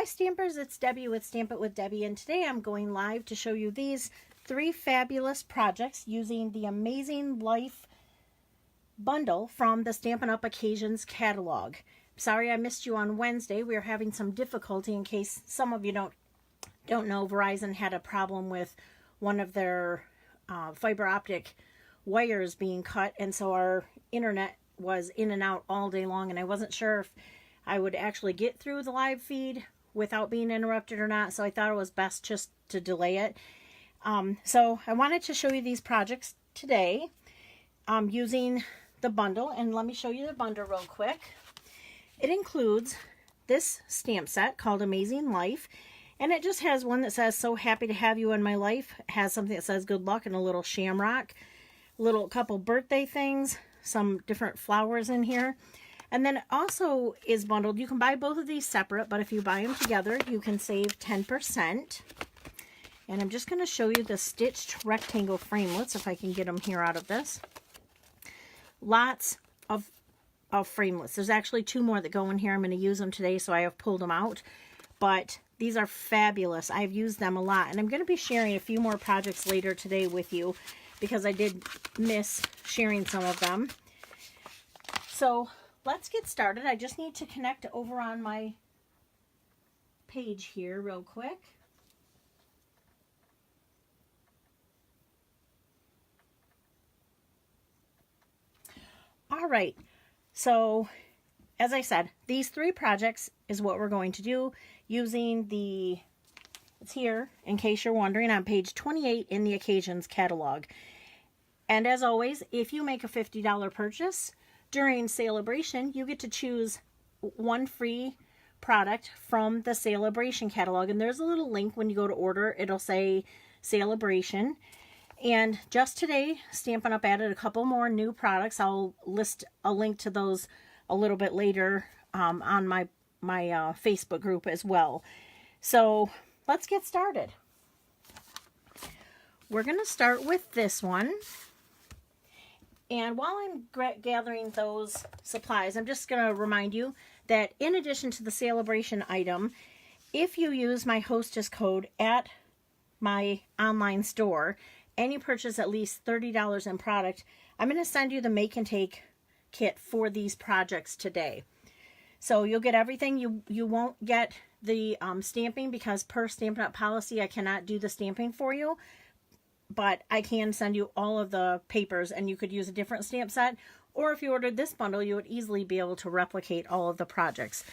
Hi Stampers, it's Debbie with Stamp It with Debbie, and today I'm going live to show you these 3 fabulous projects using the Amazing Life bundle from the Stampin' Up! Occasions catalog. Sorry I missed you on Wednesday. We are having some difficulty. In case some of you don't know, Verizon had a problem with one of their fiber optic wires being cut, and so our internet was in and out all day long, and I wasn't sure if I would actually get through the live feed without being interrupted or not, so I thought it was best just to delay it. So I wanted to show you these projects today using the bundle, and let me show you the bundle real quick. It includes this stamp set called Amazing Life, and it just has one that says "So happy to have you in my life." It has something that says "Good luck" and a little shamrock, couple birthday things, some different flowers in here. And then it also is bundled. You can buy both of these separate, but if you buy them together, you can save 10%. And I'm just going to show you the Stitched Rectangle Framelits, if I can get them here out of this. Lots of framelits. There's actually 2 more that go in here. I'm going to use them today, so I have pulled them out. But these are fabulous. I've used them a lot. And I'm going to be sharing a few more projects later today with you, because I did miss sharing some of them. So let's get started. I just need to connect over on my page here real quick. All right, so as I said, these 3 projects is what we're going to do using it's here, in case you're wondering, on page 28 in the Occasions catalog. And as always, if you make a $50 purchase during Celebration, you get to choose 1 free product from the Celebration catalog. And there's a little link when you go to order. It'll say Celebration. And just today, Stampin' Up! Added a couple more new products. I'll list a link to those a little bit later on my Facebook group as well. So let's get started. We're going to start with this one. And while I'm gathering those supplies, I'm just going to remind you that in addition to the Celebration item, if you use my hostess code at my online store and you purchase at least $30 in product, I'm going to send you the make and take kit for these projects today. So you'll get everything. You won't get the stamping, because per Stampin' Up! Policy, I cannot do the stamping for you. But I can send you all of the papers, and you could use a different stamp set. Or if you ordered this bundle, you would easily be able to replicate all of the projects.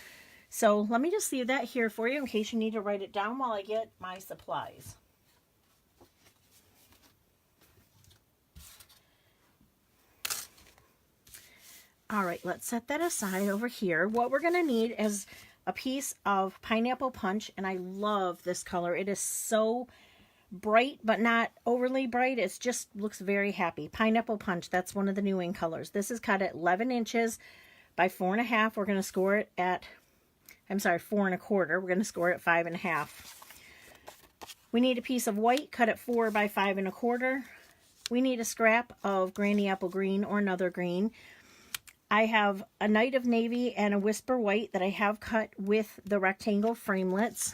So let me just leave that here for you in case you need to write it down while I get my supplies. All right, let's set that aside over here. What we're going to need is a piece of pineapple punch, and I love this color. It is so bright, but not overly bright. It just looks very happy. Pineapple punch, that's one of the new in colors. This is cut at 11 inches by 4.5. We're going to score it at, 4.25. We're going to score it at 5.5. We need a piece of white cut at 4 by 5.25. We need a scrap of Granny Apple Green or another green. I have a Night of Navy and a Whisper White that I have cut with the rectangle framelits.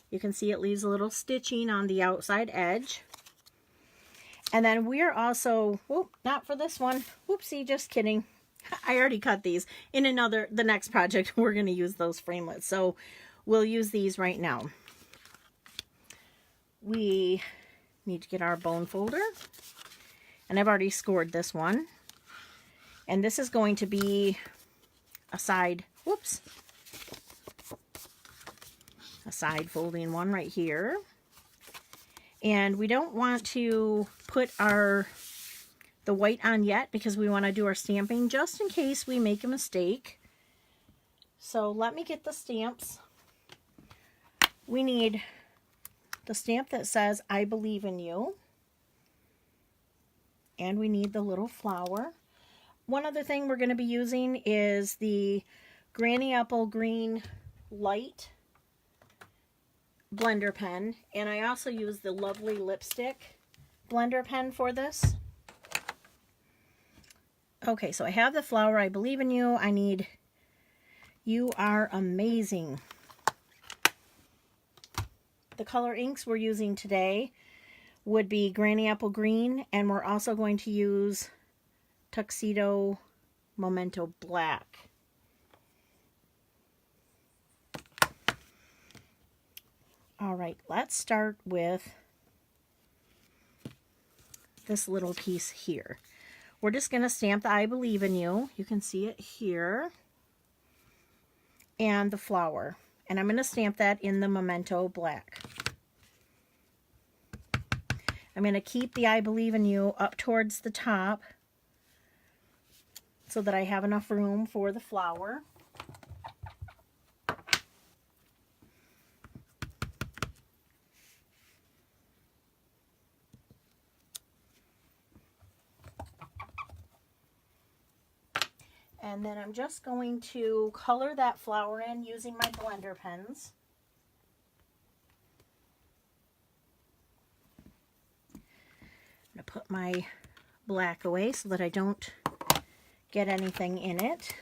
You can see it leaves a little stitching on the outside edge. And then we're also, not for this one. Whoopsie, just kidding. I already cut these. In the next project, we're going to use those framelits. So we'll use these right now. We need to get our bone folder. And I've already scored this one. And this is going to be a side, a side folding one right here. And we don't want to put the white on yet, because we want to do our stamping just in case we make a mistake. So let me get the stamps. We need the stamp that says "I believe in you." And we need the little flower. One other thing we're going to be using is the Granny Apple Green Light blender pen, and I also use the lovely lipstick blender pen for this. Okay, so I have the flower "I believe in you." I need "You are amazing." the color inks we're using today would be Granny Apple Green, and we're also going to use Tuxedo Memento Black. All right, let's start with this little piece here. We're just going to stamp the I Believe in You. You can see it here. And the flower. And I'm going to stamp that in the Memento Black. I'm going to keep the I Believe in You up towards the top so that I have enough room for the flower. And then I'm just going to color that flower in using my blender pens. I'm going to put my black away so that I don't get anything in it.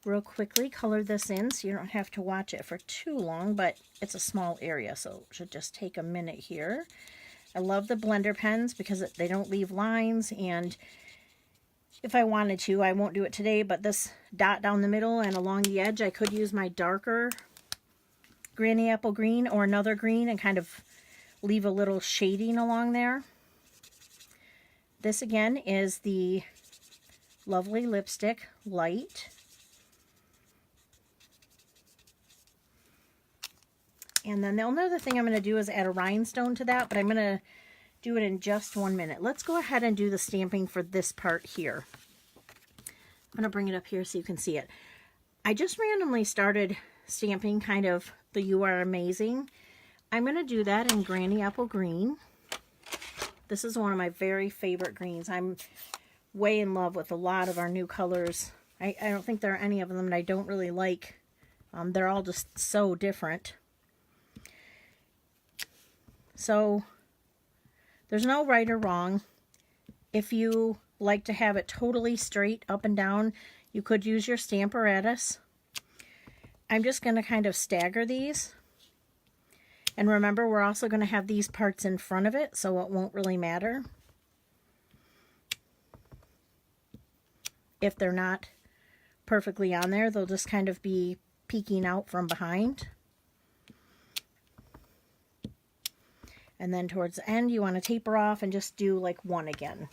Real quickly color this in so you don't have to watch it for too long, but it's a small area, so it should just take a minute here. I love the blender pens because they don't leave lines, and if I wanted to, I won't do it today, but this dot down the middle and along the edge, I could use my darker Granny Apple Green or another green and kind of leave a little shading along there. This again is the Lovely Lipstick Light. And then the only other thing I'm going to do is add a rhinestone to that, but I'm going to do it in just 1 minute. Let's go ahead and do the stamping for this part here. I'm going to bring it up here so you can see it. I just randomly started stamping kind of the You Are Amazing. I'm going to do that in Granny Apple Green. This is one of my very favorite greens. I'm way in love with a lot of our new colors. I don't think there are any of them that I don't really like. They're all just so different. So there's no right or wrong. If you like to have it totally straight up and down, you could use your Stamparatus. I'm just going to kind of stagger these. And remember, we're also going to have these parts in front of it, so it won't really matter if they're not perfectly on there. They'll just kind of be peeking out from behind. And then towards the end, you want to taper off and just do like one again.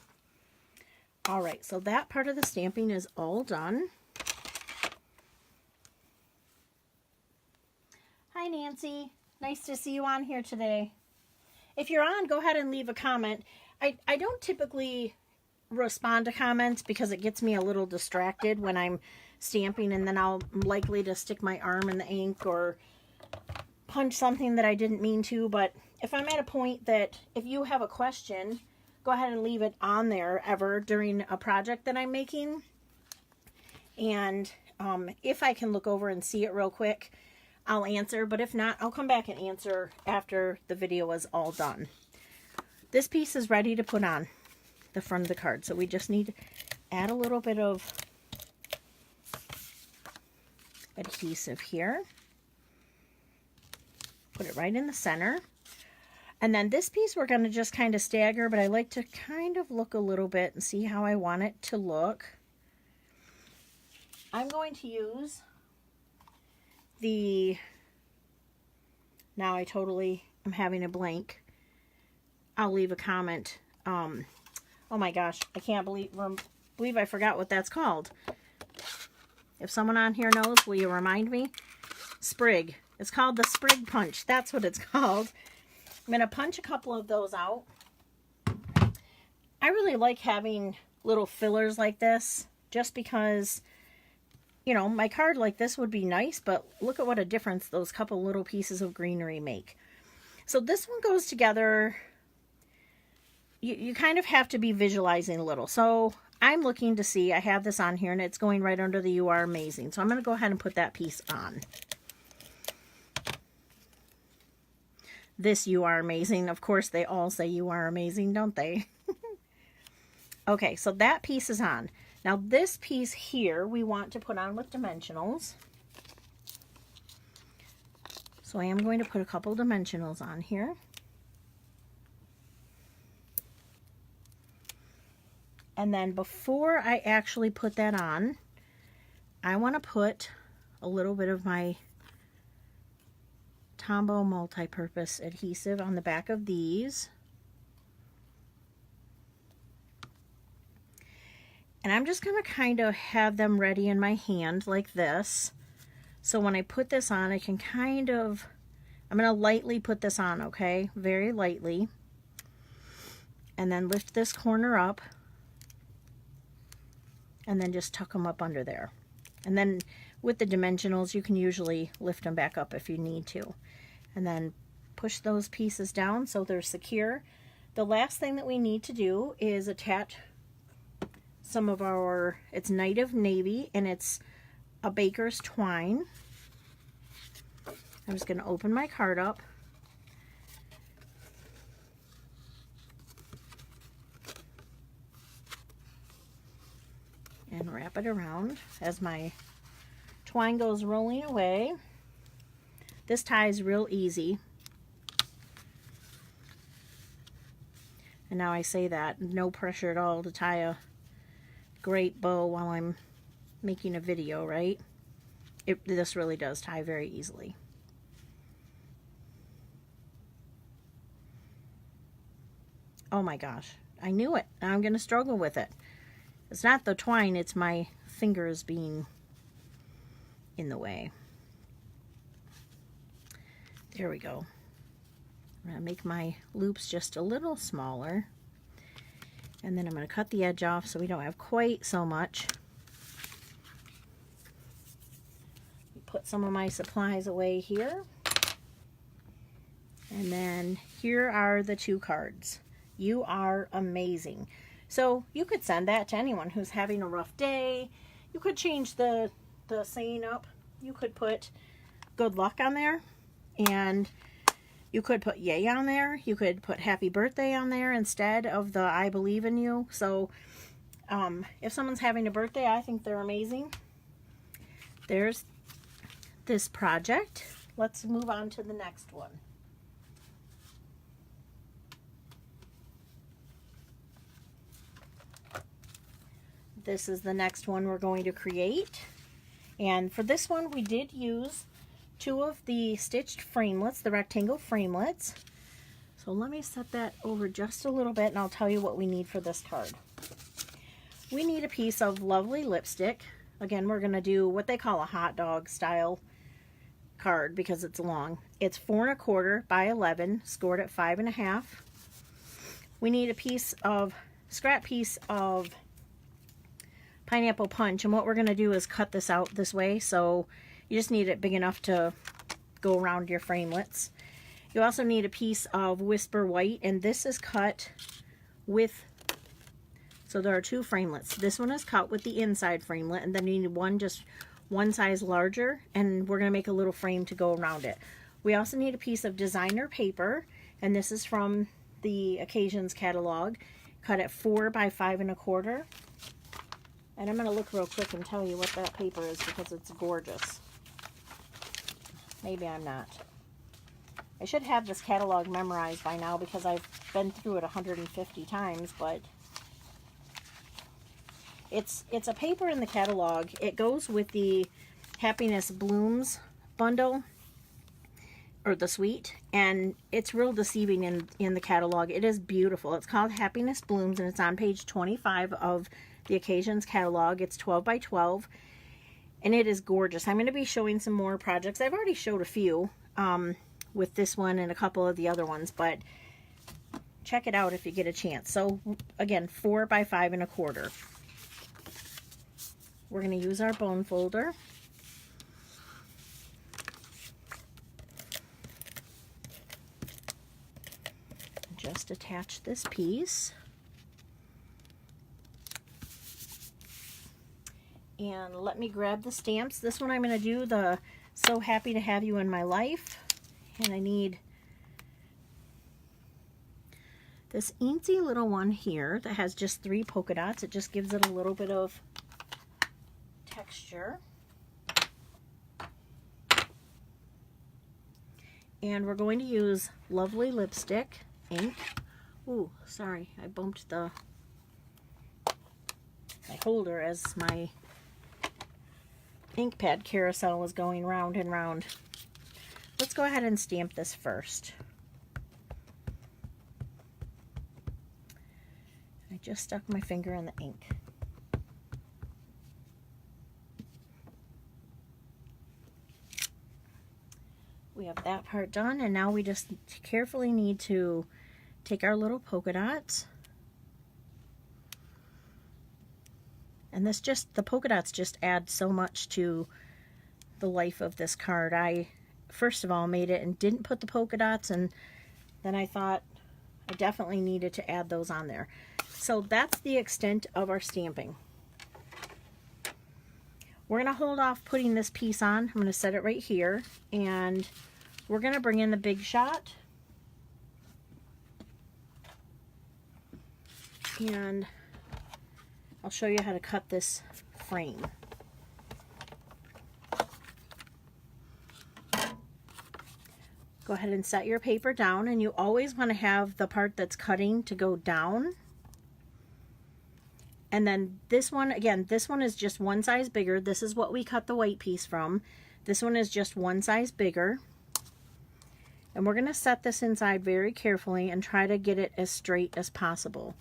All right, so that part of the stamping is all done. Hi, Nancy. Nice to see you on here today. If you're on, go ahead and leave a comment. I don't typically respond to comments because it gets me a little distracted when I'm stamping, and then I'm likely to stick my arm in the ink or punch something that I didn't mean to. But if I'm at a point that if you have a question, go ahead and leave it on there ever during a project that I'm making. And if I can look over and see it real quick, I'll answer. But if not, I'll come back and answer after the video is all done. This piece is ready to put on the front of the card. So we just need to add a little bit of adhesive here. Put it right in the center. And then this piece we're going to just kind of stagger, but I like to kind of look a little bit and see how I want it to look. I'm going to use the, now I totally am having a blank. I'll leave a comment. Oh my gosh, I can't believe I forgot what that's called. If someone on here knows, will you remind me? Sprig. It's called the Sprig Punch. That's what it's called. I'm going to punch a couple of those out. I really like having little fillers like this just because, you know, my card like this would be nice, but look at what a difference those couple little pieces of greenery make. So this one goes together. You kind of have to be visualizing a little. So I'm looking to see, I have this on here and it's going right under the You Are Amazing. So I'm going to go ahead and put that piece on. This You Are Amazing. Of course, they all say You Are Amazing, don't they? Okay, so that piece is on. Now this piece here we want to put on with dimensionals. So So I am going to put a couple dimensionals on here. And then before I actually put that on, I want to put a little bit of my Tombow multi-purpose adhesive on the back of these. And I'm just going to kind of have them ready in my hand like this. So when I put this on, I can kind of, I'm going to lightly put this on, okay? Very lightly. And then lift this corner up. And then just tuck them up under there. And then with the dimensionals, you can usually lift them back up if you need to. And then push those pieces down so they're secure. The last thing that we need to do is attach some of our, it's Native Navy, and it's a baker's twine. I'm just going to open my card up. And wrap it around as my twine goes rolling away. This ties real easy. And now I say that, no pressure at all to tie a great bow while I'm making a video, right? This really does tie very easily. Oh my gosh, I knew it. Now I'm going to struggle with it. It's not the twine, it's my fingers being in the way. There we go. I'm going to make my loops just a little smaller. And then I'm going to cut the edge off so we don't have quite so much. Put some of my supplies away here. And then here are the 2 cards. You are amazing. So you could send that to anyone who's having a rough day. You could change the saying up. You could put good luck on there. And you could put yay on there. You could put happy birthday on there instead of the I believe in you. So if someone's having a birthday, I think they're amazing. There's this project. Let's move on to the next one. This is the next one we're going to create. And for this one, we did use 2 of the Stitched Framelits, the rectangle framelits. So let me set that over just a little bit and I'll tell you what we need for this card. We need a piece of lovely lipstick. Again, we're going to do what they call a hot dog style card because it's long. It's 4 1/4 by 11, scored at 5 1/2. We need a scrap piece of pineapple punch, and what we're going to do is cut this out this way, so you just need it big enough to go around your framelits. You also need a piece of Whisper White, and this is cut with, so there are 2 framelits. This one is cut with the inside framelit, and then you need one just one size larger, and we're going to make a little frame to go around it. We also need a piece of designer paper, and this is from the Occasions catalog, cut at 4 by 5 1/4. And I'm going to look real quick and tell you what that paper is because it's gorgeous. Maybe I'm not. I should have this catalog memorized by now because I've been through it 150 times, but it's a paper in the catalog. It goes with the Happiness Blooms bundle, or the suite, and it's real deceiving in the catalog. It is beautiful. It's called Happiness Blooms, and it's on page 25 of the Occasions catalog. It's 12 by 12, and it is gorgeous. I'm going to be showing some more projects. I've already showed a few with this one and a couple of the other ones, but check it out if you get a chance. So again, 4 by 5 1/4. We're going to use our bone folder. Just attach this piece. And let me grab the stamps. This one I'm going to do the So Happy to Have You in My Life. And I need this eensy little one here that has just 3 polka dots. It just gives it a little bit of texture. And we're going to use Lovely Lipstick ink. Ooh, sorry, I bumped my holder as my ink pad carousel was going round and round. Let's go ahead and stamp this first. I just stuck my finger in the ink. We have that part done, and now we just carefully need to take our little polka dots. And the polka dots just add so much to the life of this card. I first of all made it and didn't put the polka dots, and then I thought I definitely needed to add those on there. So that's the extent of our stamping. We're going to hold off putting this piece on. I'm going to set it right here, and we're going to bring in the Big Shot. And I'll show you how to cut this frame. Go ahead and set your paper down, and you always want to have the part that's cutting to go down. And then this one, again, this one is just one size bigger. This is what we cut the white piece from. This one is just one size bigger. And we're going to set this inside very carefully and try to get it as straight as possible.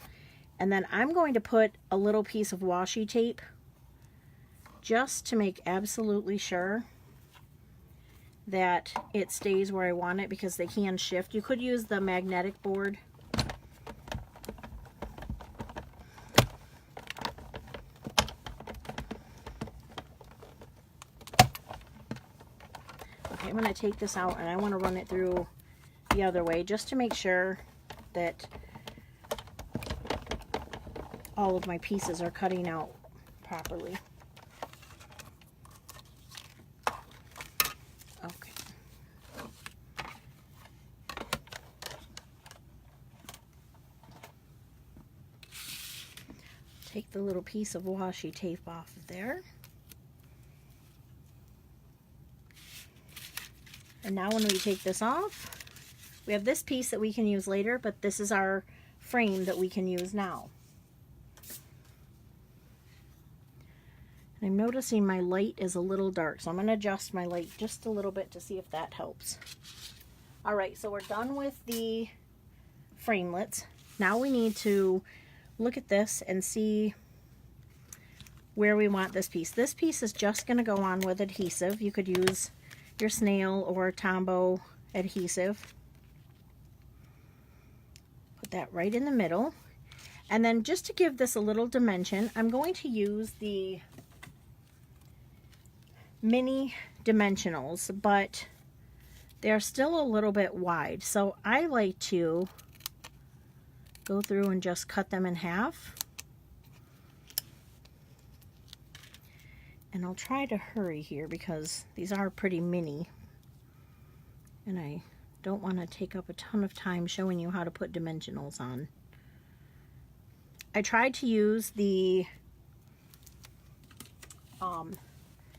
And then I'm going to put a little piece of washi tape just to make absolutely sure that it stays where I want it, because they can shift. You could use the magnetic board. Okay, I'm going to take this out and I want to run it through the other way just to make sure that all of my pieces are cutting out properly. Okay. Take the little piece of washi tape off of there. And now when we take this off, we have this piece that we can use later, but this is our frame that we can use now. I'm noticing my light is a little dark, so I'm going to adjust my light just a little bit to see if that helps. Alright, so we're done with the framelits. Now we need to look at this and see where we want this piece. This piece is just going to go on with adhesive. You could use your snail or Tombow adhesive. Put that right in the middle. And then just to give this a little dimension, I'm going to use the mini dimensionals, but they're still a little bit wide. So I like to go through and just cut them in half. And I'll try to hurry here because these are pretty mini. And I don't want to take up a ton of time showing you how to put dimensionals on. I tried to use the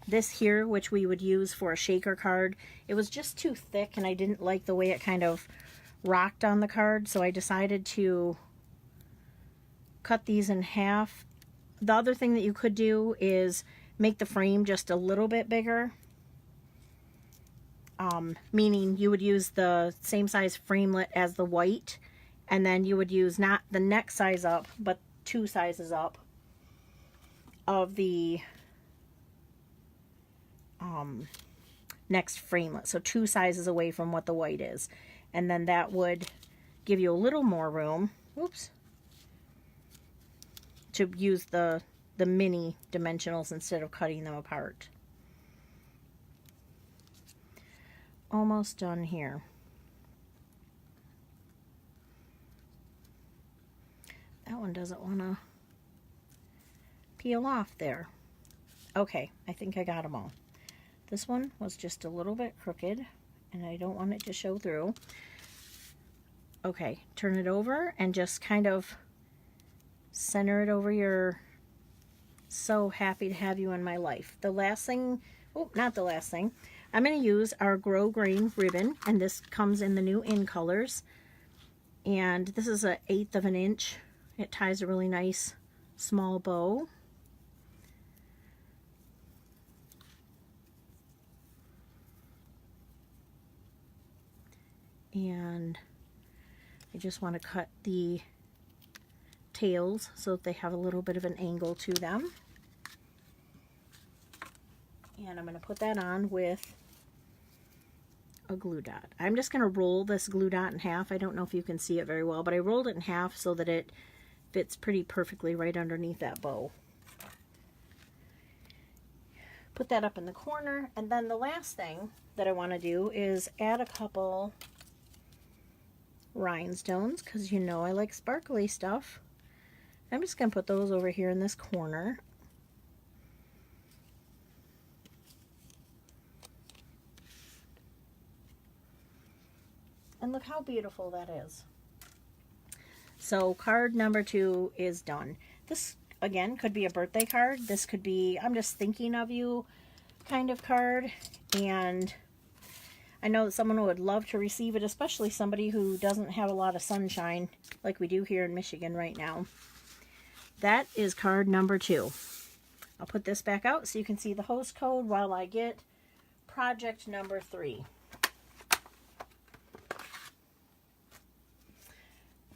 this here, which we would use for a shaker card. It was just too thick and I didn't like the way it kind of rocked on the card, so I decided to cut these in half. The other thing that you could do is make the frame just a little bit bigger, meaning you would use the same size framelit as the white, and then you would use not the next size up, but 2 sizes up of the next framelit, so 2 sizes away from what the white is, and then that would give you a little more room, oops, to use the mini dimensionals instead of cutting them apart. Almost done here. That one doesn't want to peel off there. Okay, I think I got them all. This one was just a little bit crooked and I don't want it to show through. Okay, turn it over and just kind of center it over your... So happy to have you in my life. The last thing, oh, not the last thing. I'm going to use our Grow Grain ribbon, and this comes in the new In colors. And this is an 1/8 of an inch. It ties a really nice small bow. And I just want to cut the tails so that they have a little bit of an angle to them. And I'm going to put that on with a glue dot. I'm just going to roll this glue dot in half. I don't know if you can see it very well, but I rolled it in half so that it fits pretty perfectly right underneath that bow. Put that up in the corner, and then the last thing that I want to do is add a couple rhinestones, because you know I like sparkly stuff. I'm just going to put those over here in this corner. And look how beautiful that is. So card number 2 is done. This, again, could be a birthday card. This could be, I'm just thinking of you kind of card. And I know that someone would love to receive it, especially somebody who doesn't have a lot of sunshine like we do here in Michigan right now. That is card number 2. I'll put this back out so you can see the host code while I get project number 3.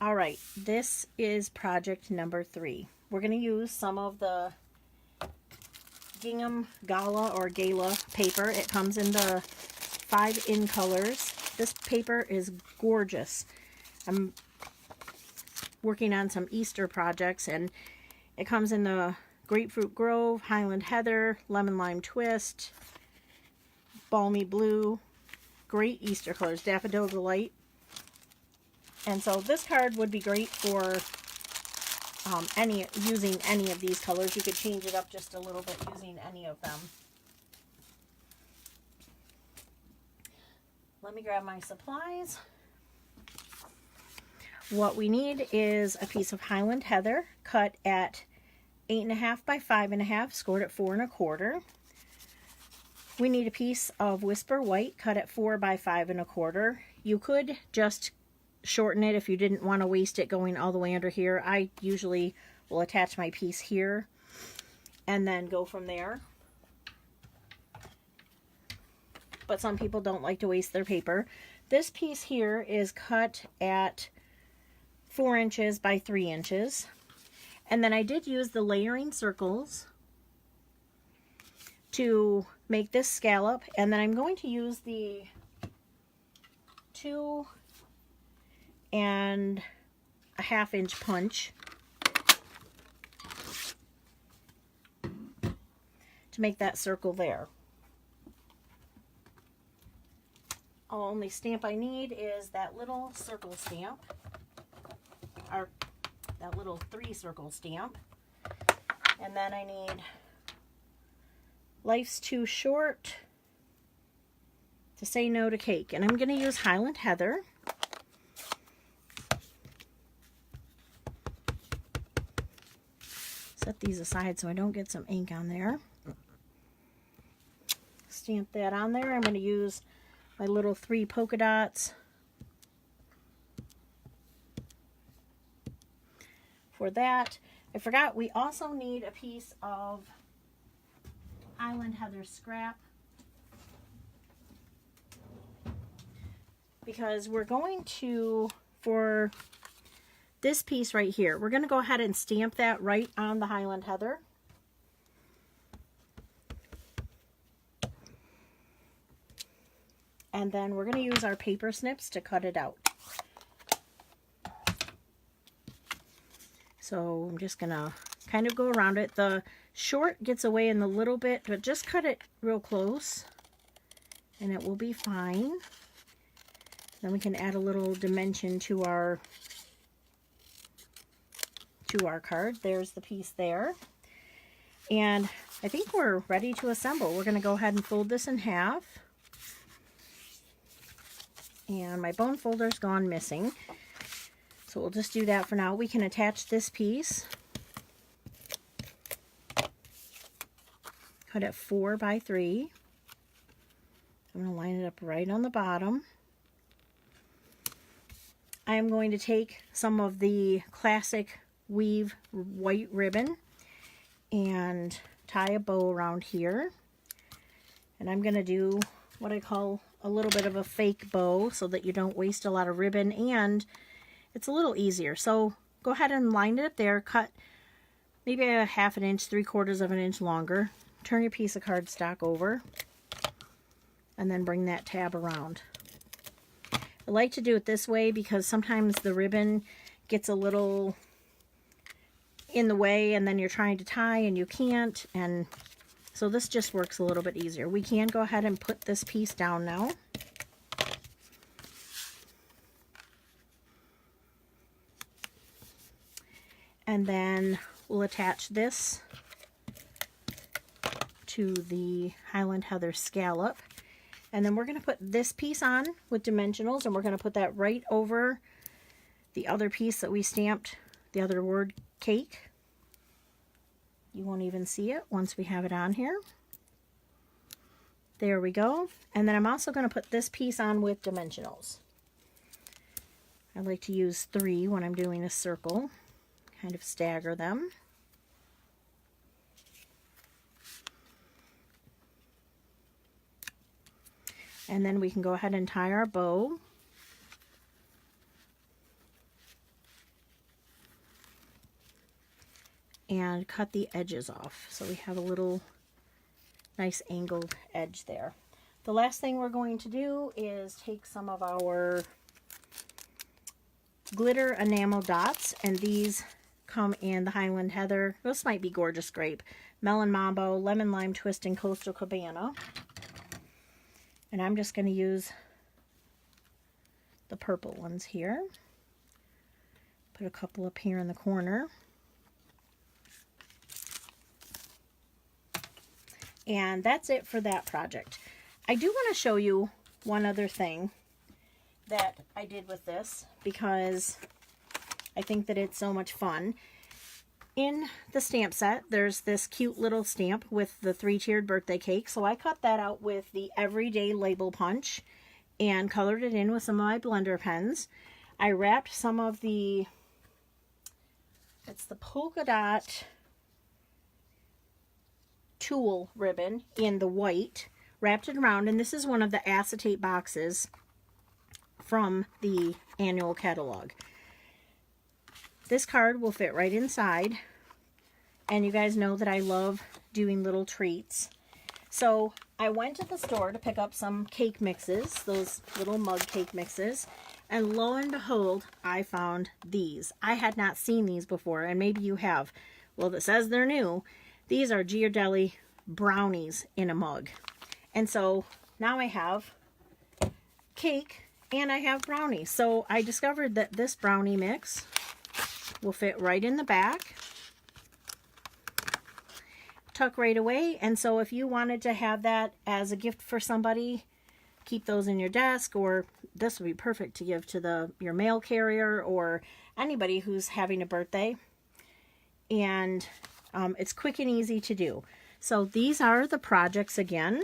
All right, this is project number 3. We're going to use some of the gingham gala or gala paper. It comes in the 5 In colors. This paper is gorgeous. I'm working on some Easter projects, and it comes in the Grapefruit Grove, Highland Heather, Lemon Lime Twist, Balmy Blue. Great Easter colors, Daffodil Delight. And so this card would be great for using any of these colors. You could change it up just a little bit using any of them. Let me grab my supplies. What we need is a piece of Highland Heather cut at 8.5 by 5.5, scored at 4 1/4. We need a piece of Whisper White cut at 4 by 5 1/4. You could just shorten it if you didn't want to waste it going all the way under here. I usually will attach my piece here and then go from there. But some people don't like to waste their paper. This piece here is cut at 4 inches by 3 inches. And then I did use the layering circles to make this scallop. And then I'm going to use the 2 1/2 inch punch to make that circle there. The only stamp I need is that little circle stamp, or that little 3 circle stamp. And then I need Life's Too Short to Say No to Cake. And I'm going to use Highland Heather. Set these aside so I don't get some ink on there. Stamp that on there. I'm going to use my little 3 polka dots for that. I forgot we also need a piece of Highland Heather scrap, because we're going to, for this piece right here, we're going to go ahead and stamp that right on the Highland Heather. And then we're going to use our paper snips to cut it out. So I'm just going to kind of go around it. The short gets away in a little bit, but just cut it real close and it will be fine. Then we can add a little dimension to our card. There's the piece there. And I think we're ready to assemble. We're going to go ahead and fold this in half. And my bone folder's gone missing. So we'll just do that for now. We can attach this piece. Cut at 4 by 3. I'm going to line it up right on the bottom. I am going to take some of the classic weave white ribbon and tie a bow around here. And I'm going to do what I call a little bit of a fake bow so that you don't waste a lot of ribbon and it's a little easier. So go ahead and line it up there, cut maybe a 1/2 inch, 3/4 of an inch longer. Turn your piece of cardstock over and then bring that tab around. I like to do it this way because sometimes the ribbon gets a little in the way and then you're trying to tie and you can't, and so this just works a little bit easier. We can go ahead and put this piece down now. And then we'll attach this to the Highland Heather scallop. And then we're going to put this piece on with dimensionals, and we're going to put that right over the other piece that we stamped, the other word, cake. You won't even see it once we have it on here. There we go. And then I'm also going to put this piece on with dimensionals. I like to use 3 when I'm doing a circle, kind of stagger them. And then we can go ahead and tie our bow. And cut the edges off so we have a little nice angled edge there. The last thing we're going to do is take some of our glitter enamel dots, and these come in the Highland Heather. This might be Gorgeous Grape, Melon Mambo, Lemon Lime Twist, and Coastal Cabana. And I'm just going to use the purple ones here. Put a couple up here in the corner. And that's it for that project. I do want to show you one other thing that I did with this because I think that it's so much fun. In the stamp set, there's this cute little stamp with the 3-tiered birthday cake. So I cut that out with the Everyday Label Punch and colored it in with some of my blender pens. I wrapped some of the, it's the polka dot tulle ribbon in the white, wrapped it around, and this is one of the acetate boxes from the annual catalog. This card will fit right inside, and you guys know that I love doing little treats. So I went to the store to pick up some cake mixes, those little mug cake mixes, and lo and behold, I found these. I had not seen these before, and maybe you have. Well, it says they're new. These are Ghirardelli brownies in a mug. And so now I have cake and I have brownies. So I discovered that this brownie mix will fit right in the back, tuck right away. And so if you wanted to have that as a gift for somebody, keep those in your desk, or this would be perfect to give to your mail carrier or anybody who's having a birthday. And it's quick and easy to do. So these are the projects again.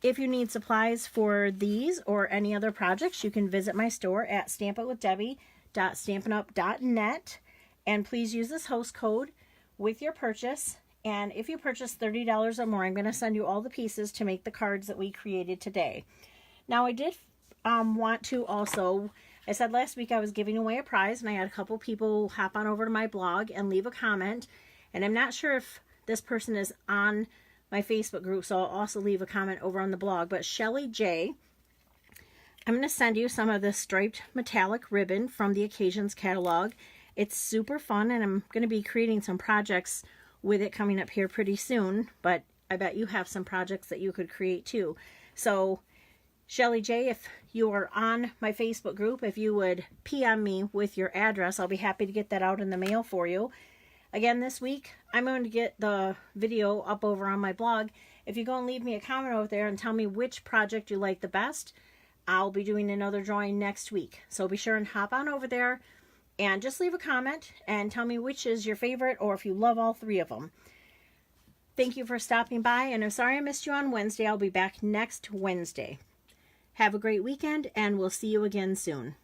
If you need supplies for these or any other projects, you can visit my store at stampitwithdebbie.stampinup.net, and please use this host code with your purchase. And if you purchase $30 or more, I'm going to send you all the pieces to make the cards that we created today. Now I did want to also, I said last week I was giving away a prize, and I had a couple people hop on over to my blog and leave a comment, and I'm not sure if this person is on my Facebook group, so I'll also leave a comment over on the blog. But Shelly J, I'm going to send you some of this striped metallic ribbon from the Occasions catalog. It's super fun, and I'm going to be creating some projects with it coming up here pretty soon, but I bet you have some projects that you could create too. So Shelly J, if you are on my Facebook group, if you would PM me with your address, I'll be happy to get that out in the mail for you. Again, this week, I'm going to get the video up over on my blog. If you go and leave me a comment over there and tell me which project you like the best, I'll be doing another drawing next week. So be sure and hop on over there and just leave a comment and tell me which is your favorite, or if you love all 3 of them. Thank you for stopping by, and I'm sorry I missed you on Wednesday. I'll be back next Wednesday. Have a great weekend, and we'll see you again soon.